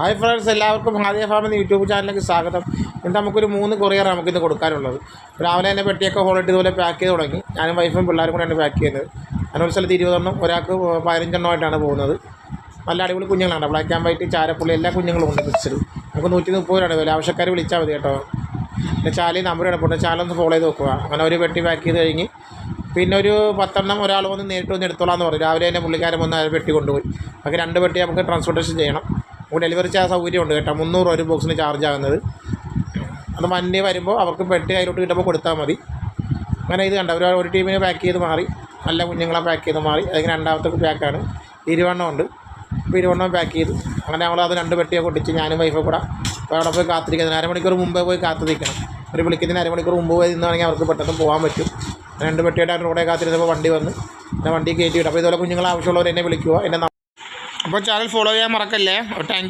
Hi friends, എല്ലാവർക്കും Hadiya farm എന്ന YouTube ചാനലിലേക്ക് സ്വാഗതം. ഇന്ന് നമുക്കൊരു 3 കൊറിയർ നമുക്കിന്ന് കൊടുക്കാനുള്ളത്. രാവിലെ തന്നെ പെട്ടിയൊക്കെ ഹോളിട്ട് ഇതുപോലെ പാക്ക് ചെയ്ത് തുടങ്ങി. ഞാനും വൈഫും പിള്ളേരും കൂടെയാണ് പാക്ക് ചെയ്യുന്നത്. അതിനൊരു സ്ഥലത്ത് 20 ഒരാൾക്ക് 15 പോകുന്നത്. നല്ല അടിപൊളി കുഞ്ഞുങ്ങളാണ്. ബ്ലാക്ക് ആൻഡ് വൈറ്റ്, ചാരപ്പുള്ളി എല്ലാ കുഞ്ഞുങ്ങളും ഉണ്ട് മിക്സഡ്. നമുക്ക് 130 വില. ആവശ്യക്കാർ വിളിച്ചാൽ മതി കേട്ടോ. പിന്നെ ചാലി നമ്പർ കിടപ്പുണ്ട്, ചാനലൊന്ന് ഫോളോ ചെയ്ത് നോക്കുക. അങ്ങനെ ഒരു പെട്ടി പാക്ക് ചെയ്ത് കഴിഞ്ഞ് പിന്നെ ഒരു 10 ഒരാൾ വന്ന് നേരിട്ട് വന്ന് എടുത്തോളാമെന്ന് പറയും. രാവിലെ തന്നെ പുള്ളിക്കാരൻ വന്ന് ആ പെട്ടി കൊണ്ടുപോയി. നമുക്ക് 2 പെട്ടി നമുക്ക് ട്രാൻസ്പോർട്ടേഷൻ ചെയ്യണം. നമുക്ക് ഡെലിവറി ചാർജ് സൗകര്യമുണ്ട് കേട്ടോ. 300 ഒരു ബോക്സിന് ചാർജ് ആകുന്നത്. അത് വണ്ടി വരുമ്പോൾ അവർക്ക് പെട്ടി അതിലോട്ട് കിട്ടുമ്പോൾ കൊടുത്താൽ മതി. അങ്ങനെ ഇത് കണ്ട ഒരു ടീമിന് പാക്ക് ചെയ്ത് മാറി, നല്ല കുഞ്ഞുങ്ങളെ പാക്ക് ചെയ്ത് മാറി. അതിന് രണ്ടാമത്തെ പാക്കാണ്. 20 ഉണ്ട്. ഇപ്പോൾ 20 പാക്ക് ചെയ്തു. അങ്ങനെ ഞങ്ങൾ അത് 2 പെട്ടിയൊക്കെ ഒട്ടിച്ച് ഞാനും വൈഫും കൂടെ അവിടെ പോയി കാത്തിരിക്കുന്നത്. അരമണിക്കൂർ മുമ്പേ പോയി കാത്തിരിക്കണം. ഒരു വിളിക്കുന്നതിന് അരമണിക്കൂർ മുമ്പ് പോയി നിന്നാണെങ്കിൽ അവർക്ക് പെട്ടെന്ന് പോകാൻ പറ്റും. 2 പെട്ടിയായിട്ട് റോഡേ കാത്തിരുന്നപ്പോൾ വണ്ടി വന്ന് വണ്ടി കയറ്റി വിട്ടു. അപ്പോൾ ഇതുപോലെ കുഞ്ഞുങ്ങളെ ആവശ്യമുള്ളവർ എന്നെ വിളിക്കുക. അപ്പോൾ ചാനൽ ഫോളോ ചെയ്യാൻ മറക്കല്ലേ. Thank you.